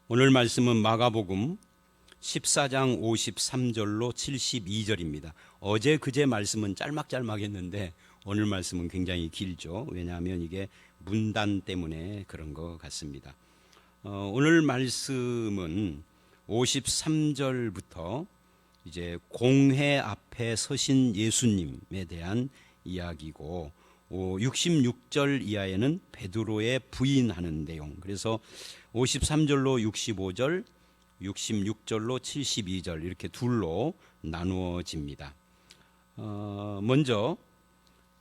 오늘 말씀은 마가복음 14장 53절로 72절입니다. 어제 그제 말씀은 짤막짤막했는데 오늘 말씀은 굉장히 길죠. 왜냐하면 이게 문단 때문에 그런 것 같습니다. 오늘 말씀은 53절부터 이제 공회 앞에 서신 예수님에 대한 이야기고 66절 이하에는 베드로의 부인하는 내용. 그래서 53절로 65절, 66절로 72절 이렇게 둘로 나누어집니다. 먼저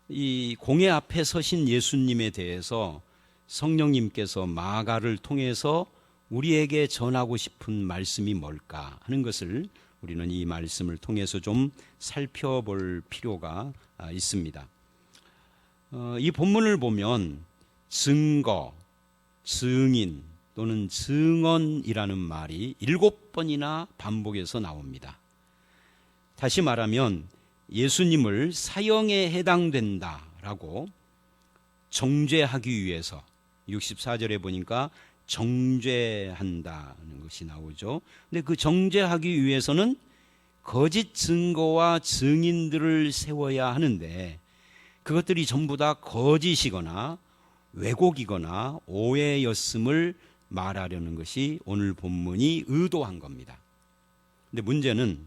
이 공회 앞에 서신 예수님에 대해서 성령님께서 마가를 통해서 우리에게 전하고 싶은 말씀이 뭘까 하는 것을 우리는 이 말씀을 통해서 좀 살펴볼 필요가 있습니다. 이 본문을 보면 증거, 증인 또는 증언이라는 말이 7번이나 반복해서 나옵니다. 다시 말하면 예수님을 사형에 해당된다라고 정죄하기 위해서 64절에 보니까 정죄한다는 것이 나오죠. 근데 그 정죄하기 위해서는 거짓 증거와 증인들을 세워야 하는데 그것들이 전부 다 거짓이거나 왜곡이거나 오해였음을 말하려는 것이 오늘 본문이 의도한 겁니다. 근데 문제는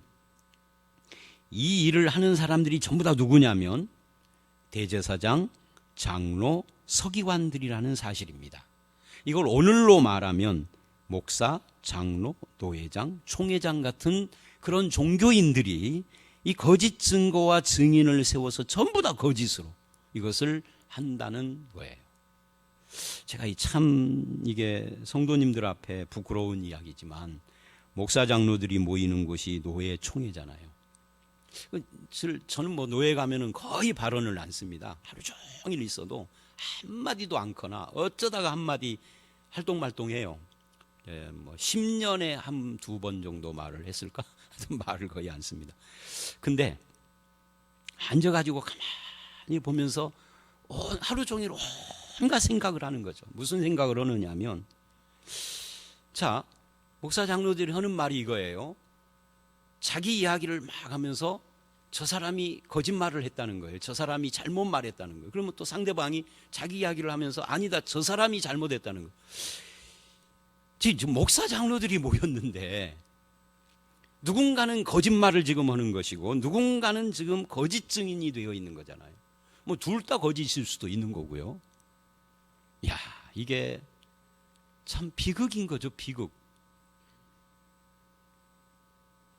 이 일을 하는 사람들이 전부 다 누구냐면 대제사장, 장로, 서기관들이라는 사실입니다. 이걸 오늘로 말하면 목사, 장로, 노회장, 총회장 같은 그런 종교인들이 이 거짓 증거와 증인을 세워서 전부 다 거짓으로 이것을 한다는 거예요. 제가 이게 성도님들 앞에 부끄러운 이야기지만 목사 장로들이 모이는 곳이 노회 총회잖아요. 저는 노회 가면은 거의 발언을 안 씁니다. 하루 종일 있어도 한마디도 않거나 어쩌다가 한마디 할동말동해요. 10년에 한 두 번 정도 말을 했을까? 말을 거의 안 씁니다. 근데 앉아가지고 가만히 보면서 하루 종일 온갖 생각을 하는 거죠. 무슨 생각을 하느냐면 자, 목사 장로들이 하는 말이 이거예요. 자기 이야기를 막 하면서 저 사람이 거짓말을 했다는 거예요. 저 사람이 잘못 말했다는 거예요. 그러면 또 상대방이 자기 이야기를 하면서 아니다, 저 사람이 잘못했다는 거예요. 지금 목사 장로들이 모였는데 누군가는 거짓말을 지금 하는 것이고 누군가는 지금 거짓 증인이 되어 있는 거잖아요. 둘 다 거짓일 수도 있는 거고요. 야, 이게 참 비극인 거죠, 비극.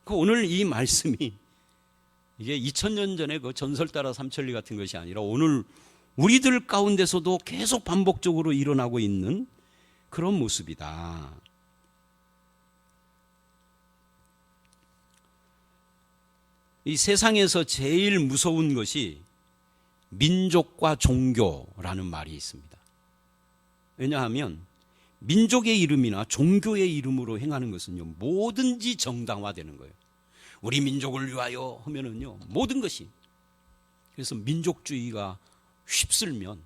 오늘 이 말씀이 이게 2000년 전에 그 전설 따라 삼천리 같은 것이 아니라 오늘 우리들 가운데서도 계속 반복적으로 일어나고 있는 그런 모습이다. 이 세상에서 제일 무서운 것이 민족과 종교라는 말이 있습니다. 왜냐하면 민족의 이름이나 종교의 이름으로 행하는 것은요, 뭐든지 정당화되는 거예요. 우리 민족을 위하여 하면은요, 모든 것이. 그래서 민족주의가 휩쓸면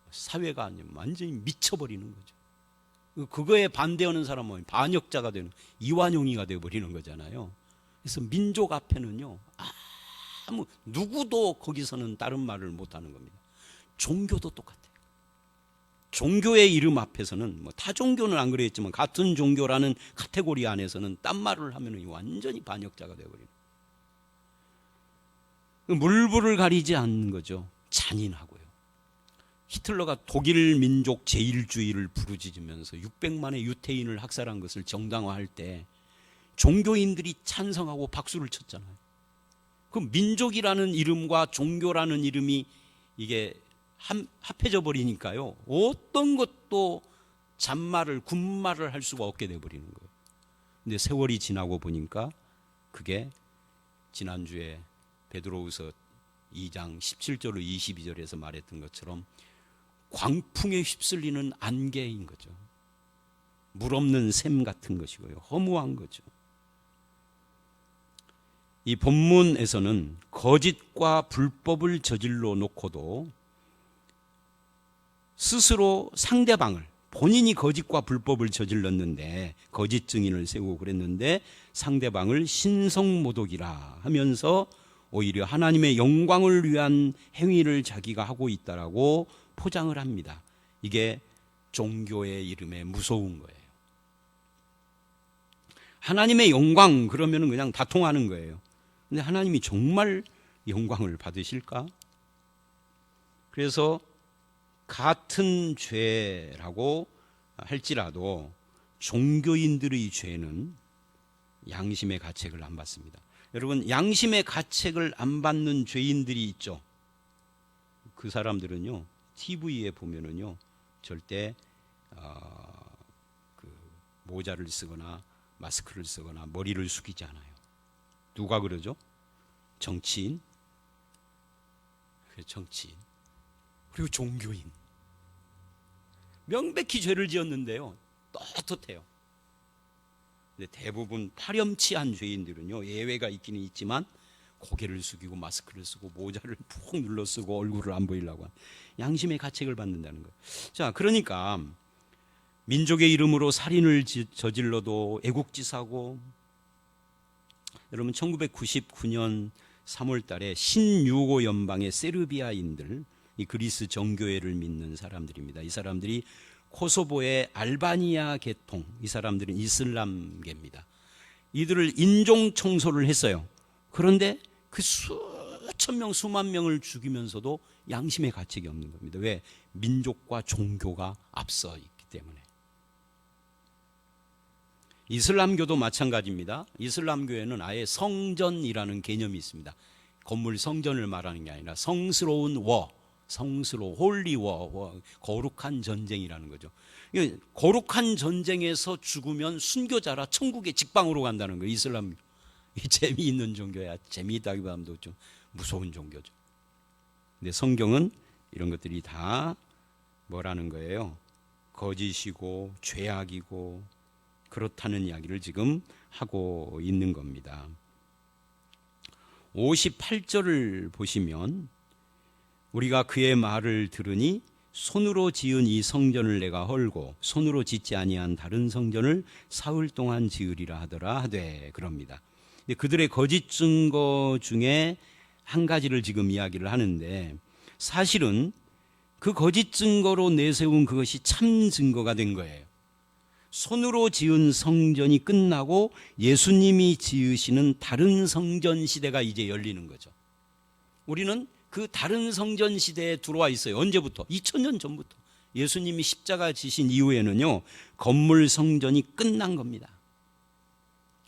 사회가 완전히 미쳐버리는 거죠. 그거에 반대하는 사람은 반역자가 되는, 이완용이가 되어버리는 거잖아요. 그래서 민족 앞에는요, 누구도 거기서는 다른 말을 못하는 겁니다. 종교도 똑같아요. 종교의 이름 앞에서는 타 종교는 안 그랬지만 같은 종교라는 카테고리 안에서는 딴 말을 하면 완전히 반역자가 되어버리는 거예요. 물불을 가리지 않는 거죠. 잔인하고요. 히틀러가 독일 민족 제일주의를 부르짖으면서 600만의 유태인을 학살한 것을 정당화할 때 종교인들이 찬성하고 박수를 쳤잖아요. 그 민족이라는 이름과 종교라는 이름이 이게 합해져 버리니까요, 어떤 것도 잔말을 군말을 할 수가 없게 돼버리는 거예요. 근데 세월이 지나고 보니까 그게 지난주에 베드로후서 2장 17절로 22절에서 말했던 것처럼 광풍에 휩쓸리는 안개인 거죠. 물 없는 샘 같은 것이고요, 허무한 거죠. 이 본문에서는 거짓과 불법을 저질러 놓고도 스스로 상대방을 본인이 거짓과 불법을 저질렀는데, 거짓 증인을 세우고 그랬는데 상대방을 신성모독이라 하면서 오히려 하나님의 영광을 위한 행위를 자기가 하고 있다라고 포장을 합니다. 이게 종교의 이름에 무서운 거예요. 하나님의 영광 그러면 그냥 다 통하는 거예요. 근데 하나님이 정말 영광을 받으실까? 그래서 같은 죄라고 할지라도 종교인들의 죄는 양심의 가책을 안 받습니다. 여러분, 양심의 가책을 안 받는 죄인들이 있죠. 그 사람들은요, TV에 보면은요, 절대 그 모자를 쓰거나 마스크를 쓰거나 머리를 숙이지 않아요. 누가 그러죠? 정치인, 그리고 종교인. 명백히 죄를 지었는데요, 떳떳해요. 근데 대부분 파렴치한 죄인들은요, 예외가 있기는 있지만 고개를 숙이고 마스크를 쓰고 모자를 푹 눌러 쓰고 얼굴을 안 보이려고 하는, 양심의 가책을 받는다는 거예요. 자, 그러니까 민족의 이름으로 살인을 저질러도 애국지사고, 여러분 1999년 3월 달에 신유고 연방의 세르비아인들, 이 그리스 정교회를 믿는 사람들입니다. 이 사람들이 코소보의 알바니아 계통, 이 사람들은 이슬람계입니다. 이들을 인종 청소를 했어요. 그런데 그 수천 명, 수만 명을 죽이면서도 양심의 가책이 없는 겁니다. 왜? 민족과 종교가 앞서 있기 때문에. 이슬람교도 마찬가지입니다. 이슬람교에는 아예 성전이라는 개념이 있습니다. 건물 성전을 말하는 게 아니라 성스러운 홀리 거룩한 전쟁이라는 거죠. 거룩한 전쟁에서 죽으면 순교자라 천국의 직방으로 간다는 거예요. 이슬람, 재미있는 종교야. 재미있다기보다도 좀 무서운 종교죠. 근데 성경은 이런 것들이 다 뭐라는 거예요? 거짓이고 죄악이고 그렇다는 이야기를 지금 하고 있는 겁니다. 58절을 보시면, 우리가 그의 말을 들으니 손으로 지은 이 성전을 내가 헐고 손으로 짓지 아니한 다른 성전을 사흘 동안 지으리라 하더라 하되, 그럽니다. 그들의 거짓 증거 중에 한 가지를 지금 이야기를 하는데, 사실은 그 거짓 증거로 내세운 그것이 참 증거가 된 거예요. 손으로 지은 성전이 끝나고 예수님이 지으시는 다른 성전 시대가 이제 열리는 거죠. 우리는 그 다른 성전 시대에 들어와 있어요. 언제부터? 2000년 전부터. 예수님이 십자가 지신 이후에는요, 건물 성전이 끝난 겁니다.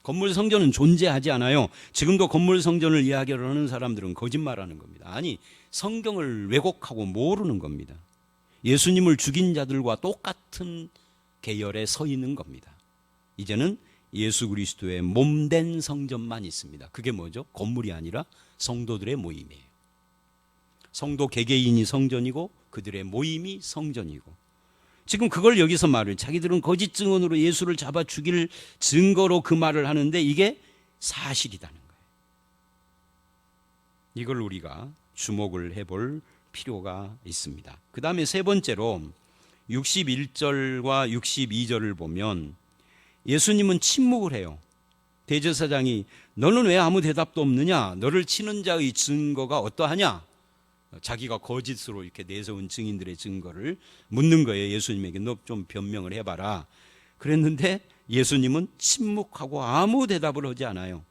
건물 성전은 존재하지 않아요. 지금도 건물 성전을 이야기를 하는 사람들은 거짓말하는 겁니다. 아니, 성경을 왜곡하고 모르는 겁니다. 예수님을 죽인 자들과 똑같은 계열에 서 있는 겁니다. 이제는 예수 그리스도의 몸된 성전만 있습니다. 그게 뭐죠? 건물이 아니라 성도들의 모임이에요. 성도 개개인이 성전이고 그들의 모임이 성전이고, 지금 그걸 여기서 말을, 자기들은 거짓 증언으로 예수를 잡아 죽일 증거로 그 말을 하는데 이게 사실이라는 거예요. 이걸 우리가 주목을 해볼 필요가 있습니다. 그 다음에 세 번째로 61절과 62절을 보면 예수님은 침묵을 해요. 대제사장이 너는 왜 아무 대답도 없느냐? 너를 치는 자의 증거가 어떠하냐? 자기가 거짓으로 이렇게 내세운 증인들의 증거를 묻는 거예요. 예수님에게 너 좀 변명을 해봐라. 그랬는데 예수님은 침묵하고 아무 대답을 하지 않아요.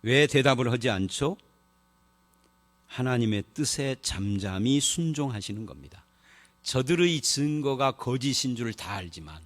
왜 대답을 하지 않죠? 하나님의 뜻에 잠잠히 순종하시는 겁니다. 저들의 증거가 거짓인 줄 다 알지만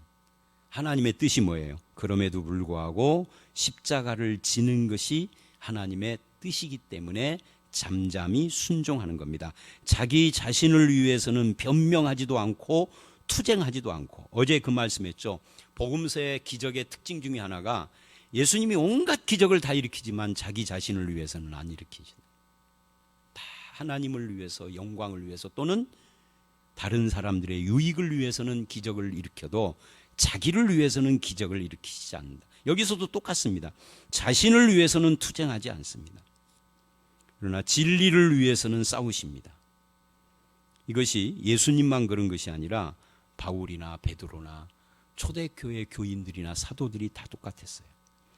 하나님의 뜻이 뭐예요? 그럼에도 불구하고 십자가를 지는 것이 하나님의 뜻이기 때문에 잠잠히 순종하는 겁니다. 자기 자신을 위해서는 변명하지도 않고 투쟁하지도 않고, 어제 그 말씀했죠. 복음서의 기적의 특징 중에 하나가 예수님이 온갖 기적을 다 일으키지만 자기 자신을 위해서는 안 일으키죠. 다 하나님을 위해서, 영광을 위해서, 또는 다른 사람들의 유익을 위해서는 기적을 일으켜도 자기를 위해서는 기적을 일으키지 않는다. 여기서도 똑같습니다. 자신을 위해서는 투쟁하지 않습니다. 그러나 진리를 위해서는 싸우십니다. 이것이 예수님만 그런 것이 아니라 바울이나 베드로나 초대교회 교인들이나 사도들이 다 똑같았어요.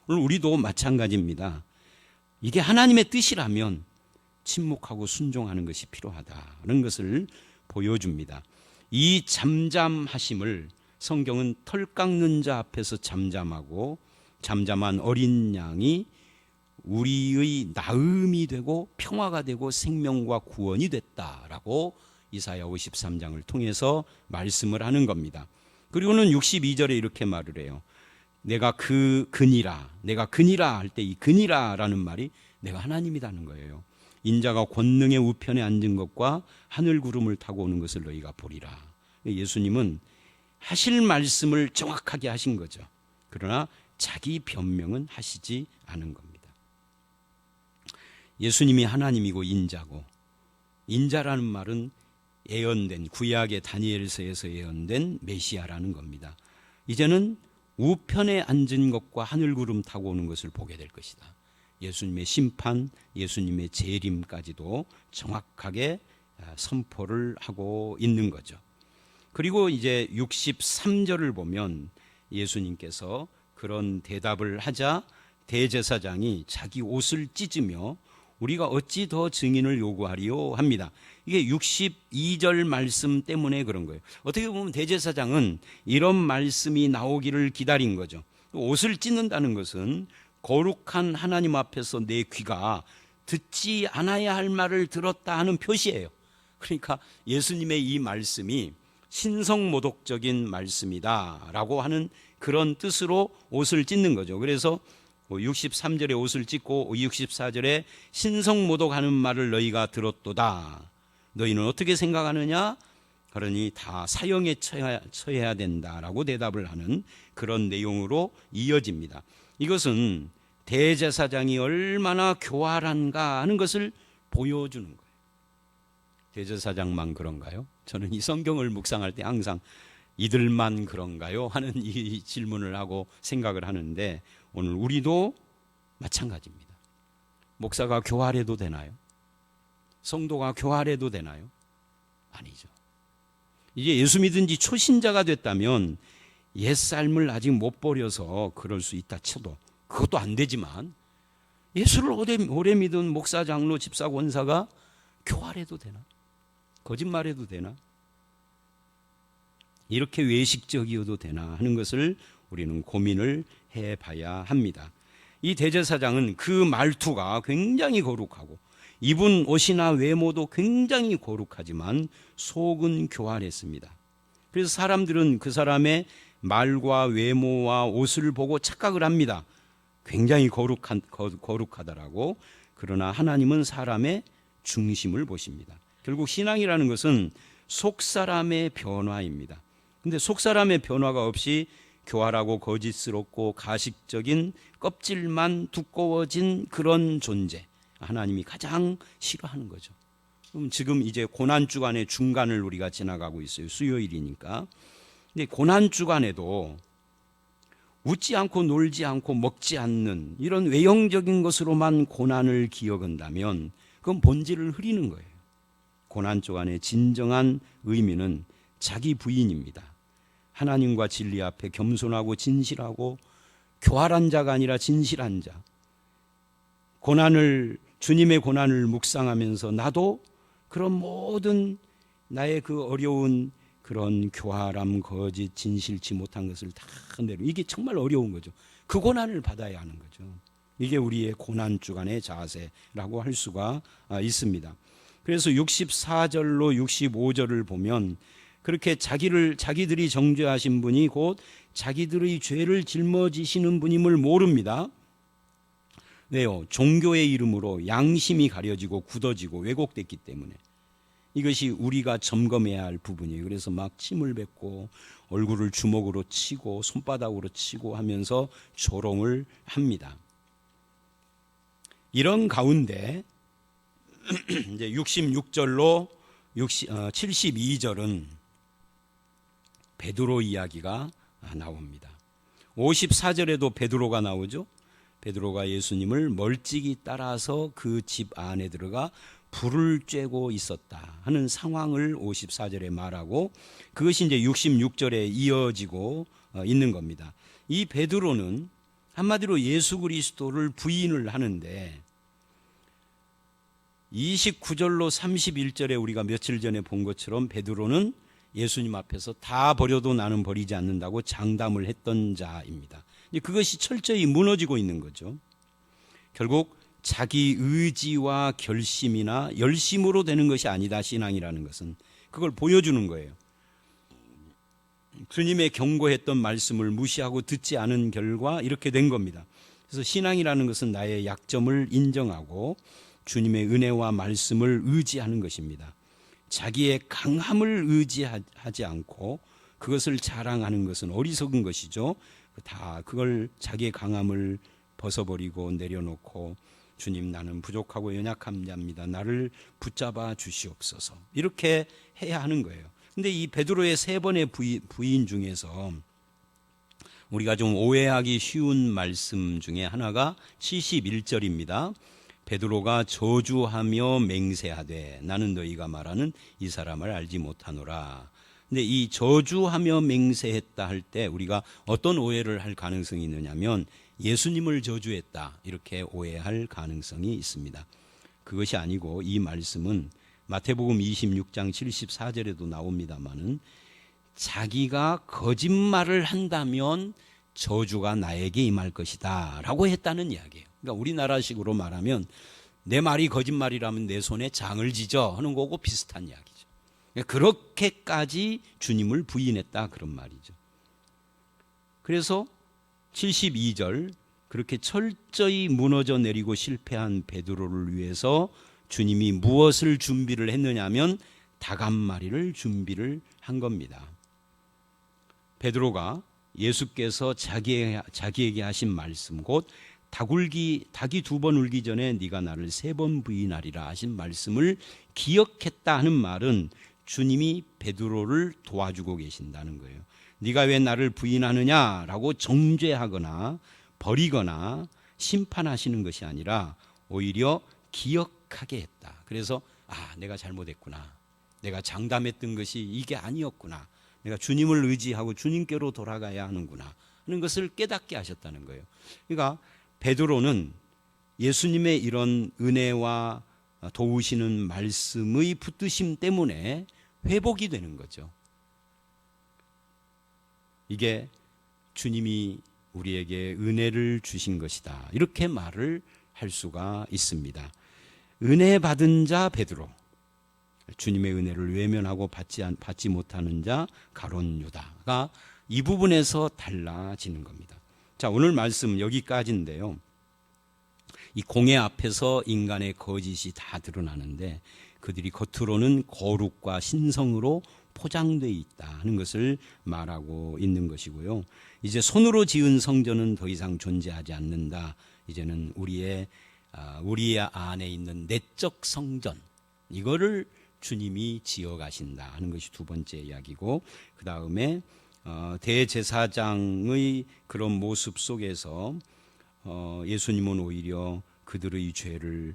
오늘 우리도 마찬가지입니다. 이게 하나님의 뜻이라면 침묵하고 순종하는 것이 필요하다는 것을 보여줍니다. 이 잠잠하심을 성경은 털 깎는 자 앞에서 잠잠하고 잠잠한 어린 양이 우리의 나음이 되고 평화가 되고 생명과 구원이 됐다라고 이사야 53장을 통해서 말씀을 하는 겁니다. 그리고는 62절에 이렇게 말을 해요. 내가 그니라 할 때 이 그니라라는 말이 내가 하나님이라는 거예요. 인자가 권능의 우편에 앉은 것과 하늘 구름을 타고 오는 것을 너희가 보리라. 예수님은 하실 말씀을 정확하게 하신 거죠. 그러나 자기 변명은 하시지 않은 겁니다. 예수님이 하나님이고 인자고, 인자라는 말은 예언된 구약의 다니엘서에서 예언된 메시아라는 겁니다. 이제는 우편에 앉은 것과 하늘 구름 타고 오는 것을 보게 될 것이다. 예수님의 심판, 예수님의 재림까지도 정확하게 선포를 하고 있는 거죠. 그리고 이제 63절을 보면 예수님께서 그런 대답을 하자 대제사장이 자기 옷을 찢으며 우리가 어찌 더 증인을 요구하리요 합니다. 이게 62절 말씀 때문에 그런 거예요. 어떻게 보면 대제사장은 이런 말씀이 나오기를 기다린 거죠. 옷을 찢는다는 것은 거룩한 하나님 앞에서 내 귀가 듣지 않아야 할 말을 들었다 하는 표시예요. 그러니까 예수님의 이 말씀이 신성모독적인 말씀이다라고 하는 그런 뜻으로 옷을 찢는 거죠. 그래서 63절에 옷을 찢고 64절에 신성모독하는 말을 너희가 들었도다. 너희는 어떻게 생각하느냐? 그러니 다 사형에 처해야 된다라고 대답을 하는 그런 내용으로 이어집니다. 이것은 대제사장이 얼마나 교활한가 하는 것을 보여주는 거예요. 대제사장만 그런가요? 저는 이 성경을 묵상할 때 항상 이들만 그런가요? 하는 이 질문을 하고 생각을 하는데 오늘 우리도 마찬가지입니다. 목사가 교활해도 되나요? 성도가 교활해도 되나요? 아니죠. 이제 예수 믿은 지 초신자가 됐다면 옛삶을 아직 못 버려서 그럴 수 있다 쳐도 그것도 안 되지만 예수를 오래 믿은 목사, 장로, 집사, 권사가 교활해도 되나? 거짓말해도 되나? 이렇게 외식적이어도 되나 하는 것을 우리는 고민을 해봐야 합니다. 이 대제사장은 그 말투가 굉장히 거룩하고 입은 옷이나 외모도 굉장히 거룩하지만 속은 교활했습니다. 그래서 사람들은 그 사람의 말과 외모와 옷을 보고 착각을 합니다. 굉장히 거룩하다라고. 그러나 하나님은 사람의 중심을 보십니다. 결국 신앙이라는 것은 속사람의 변화입니다. 근데 속사람의 변화가 없이 교활하고 거짓스럽고 가식적인 껍질만 두꺼워진 그런 존재, 하나님이 가장 싫어하는 거죠. 그럼 지금 이제 고난주간의 중간을 우리가 지나가고 있어요. 수요일이니까. 근데 고난주간에도 웃지 않고 놀지 않고 먹지 않는 이런 외형적인 것으로만 고난을 기억한다면 그건 본질을 흐리는 거예요. 고난주간의 진정한 의미는 자기 부인입니다. 하나님과 진리 앞에 겸손하고 진실하고 교활한 자가 아니라 진실한 자. 주님의 고난을 묵상하면서 나도 그런 모든 나의 그 어려운 그런 교활함, 거짓, 진실치 못한 것을 다 내려. 이게 정말 어려운 거죠. 그 고난을 받아야 하는 거죠. 이게 우리의 고난주간의 자세라고 할 수가 있습니다. 그래서 64절로 65절을 보면 그렇게 자기들이 정죄하신 분이 곧 자기들의 죄를 짊어지시는 분임을 모릅니다. 왜요? 종교의 이름으로 양심이 가려지고 굳어지고 왜곡됐기 때문에. 이것이 우리가 점검해야 할 부분이에요. 그래서 막 침을 뱉고 얼굴을 주먹으로 치고 손바닥으로 치고 하면서 조롱을 합니다. 이런 가운데 이제 66절로 72절은 베드로 이야기가 나옵니다. 54절에도 베드로가 나오죠. 베드로가 예수님을 멀찍이 따라서 그 집 안에 들어가 불을 쬐고 있었다 하는 상황을 54절에 말하고, 그것이 이제 66절에 이어지고 있는 겁니다. 이 베드로는 한마디로 예수 그리스도를 부인을 하는데, 29절로 31절에 우리가 며칠 전에 본 것처럼 베드로는 예수님 앞에서 다 버려도 나는 버리지 않는다고 장담을 했던 자입니다. 그것이 철저히 무너지고 있는 거죠. 결국 자기 의지와 결심이나 열심으로 되는 것이 아니다. 신앙이라는 것은 그걸 보여주는 거예요. 주님의 경고했던 말씀을 무시하고 듣지 않은 결과 이렇게 된 겁니다. 그래서 신앙이라는 것은 나의 약점을 인정하고 주님의 은혜와 말씀을 의지하는 것입니다. 자기의 강함을 의지하지 않고 그것을 자랑하는 것은 어리석은 것이죠. 다 그걸 자기의 강함을 벗어버리고 내려놓고, 주님, 나는 부족하고 연약한 자입니다. 나를 붙잡아 주시옵소서. 이렇게 해야 하는 거예요. 근데 이 베드로의 세 번의 부인 중에서 우리가 좀 오해하기 쉬운 말씀 중에 하나가 71절입니다. 베드로가 저주하며 맹세하되 나는 너희가 말하는 이 사람을 알지 못하노라. 근데 이 저주하며 맹세했다 할 때 우리가 어떤 오해를 할 가능성이 있느냐면 예수님을 저주했다 이렇게 오해할 가능성이 있습니다. 그것이 아니고 이 말씀은 마태복음 26장 74절에도 나옵니다마는 자기가 거짓말을 한다면 저주가 나에게 임할 것이다 라고 했다는 이야기예요. 그러니까 우리나라식으로 말하면 내 말이 거짓말이라면 내 손에 장을 지져 하는 거고 비슷한 이야기죠. 그렇게까지 주님을 부인했다 그런 말이죠. 그래서 72절, 그렇게 철저히 무너져 내리고 실패한 베드로를 위해서 주님이 무엇을 준비를 했느냐 하면 닭 한 마리를 준비를 한 겁니다. 베드로가 예수께서 자기에게 하신 말씀, 곧 닭이 2번 울기 전에 네가 나를 3번 부인하리라 하신 말씀을 기억했다 하는 말은 주님이 베드로를 도와주고 계신다는 거예요. 네가 왜 나를 부인하느냐라고 정죄하거나 버리거나 심판하시는 것이 아니라 오히려 기억하게 했다. 그래서 내가 잘못했구나. 내가 장담했던 것이 이게 아니었구나. 내가 주님을 의지하고 주님께로 돌아가야 하는구나 하는 것을 깨닫게 하셨다는 거예요. 그러니까 베드로는 예수님의 이런 은혜와 도우시는 말씀의 붙드심 때문에 회복이 되는 거죠. 이게 주님이 우리에게 은혜를 주신 것이다. 이렇게 말을 할 수가 있습니다. 은혜 받은 자 베드로, 주님의 은혜를 외면하고 받지 못하는 자 가룟 유다가 이 부분에서 달라지는 겁니다. 자, 오늘 말씀 여기까지인데요. 이 공회 앞에서 인간의 거짓이 다 드러나는데 그들이 겉으로는 거룩과 신성으로 포장되어 있다 하는 것을 말하고 있는 것이고요. 이제 손으로 지은 성전은 더 이상 존재하지 않는다. 이제는 우리 안에 있는 내적 성전, 이거를 주님이 지어가신다 하는 것이 두 번째 이야기고, 그 다음에 대제사장의 그런 모습 속에서 예수님은 오히려 그들의 죄를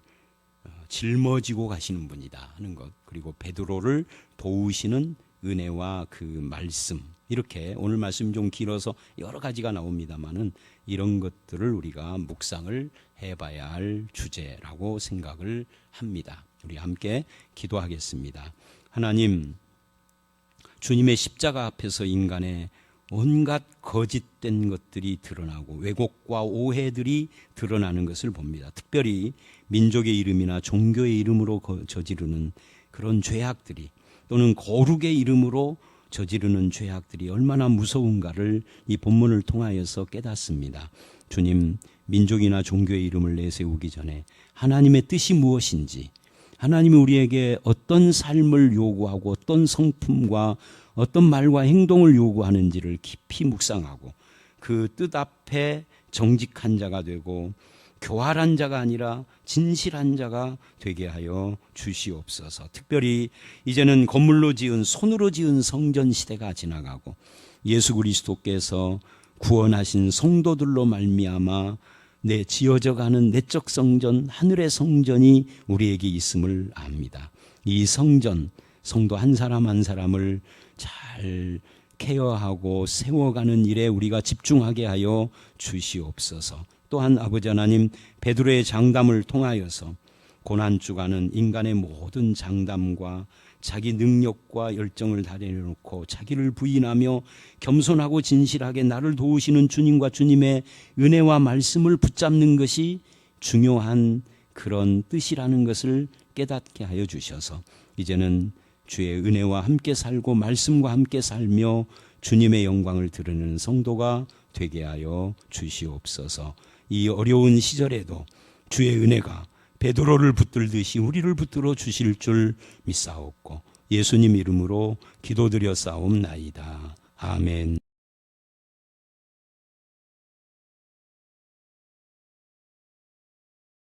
짊어지고 가시는 분이다 하는 것, 그리고 베드로를 도우시는 은혜와 그 말씀, 이렇게 오늘 말씀 좀 길어서 여러 가지가 나옵니다마는 이런 것들을 우리가 묵상을 해봐야 할 주제라고 생각을 합니다. 우리 함께 기도하겠습니다. 하나님, 주님의 십자가 앞에서 인간의 온갖 거짓된 것들이 드러나고 왜곡과 오해들이 드러나는 것을 봅니다. 특별히 민족의 이름이나 종교의 이름으로 저지르는 그런 죄악들이, 또는 거룩의 이름으로 저지르는 죄악들이 얼마나 무서운가를 이 본문을 통하여서 깨닫습니다. 주님, 민족이나 종교의 이름을 내세우기 전에 하나님의 뜻이 무엇인지, 하나님이 우리에게 어떤 삶을 요구하고 어떤 성품과 어떤 말과 행동을 요구하는지를 깊이 묵상하고 그 뜻 앞에 정직한 자가 되고 교활한 자가 아니라 진실한 자가 되게 하여 주시옵소서. 특별히 이제는 건물로 지은, 손으로 지은 성전 시대가 지나가고 예수 그리스도께서 구원하신 성도들로 말미암아 내 지어져가는 내적 성전, 하늘의 성전이 우리에게 있음을 압니다. 이 성전, 성도 한 사람 한 사람을 잘 케어하고 세워가는 일에 우리가 집중하게 하여 주시옵소서. 또한 아버지 하나님, 베드로의 장담을 통하여서 고난주간은 인간의 모든 장담과 자기 능력과 열정을 다 내려놓고 자기를 부인하며 겸손하고 진실하게 나를 도우시는 주님과 주님의 은혜와 말씀을 붙잡는 것이 중요한 그런 뜻이라는 것을 깨닫게 하여 주셔서 이제는 주의 은혜와 함께 살고 말씀과 함께 살며 주님의 영광을 드러내는 성도가 되게 하여 주시옵소서. 이 어려운 시절에도 주의 은혜가 베드로를 붙들듯이 우리를 붙들어 주실 줄 믿사옵고 예수님 이름으로 기도드려 싸움나이다. 아멘.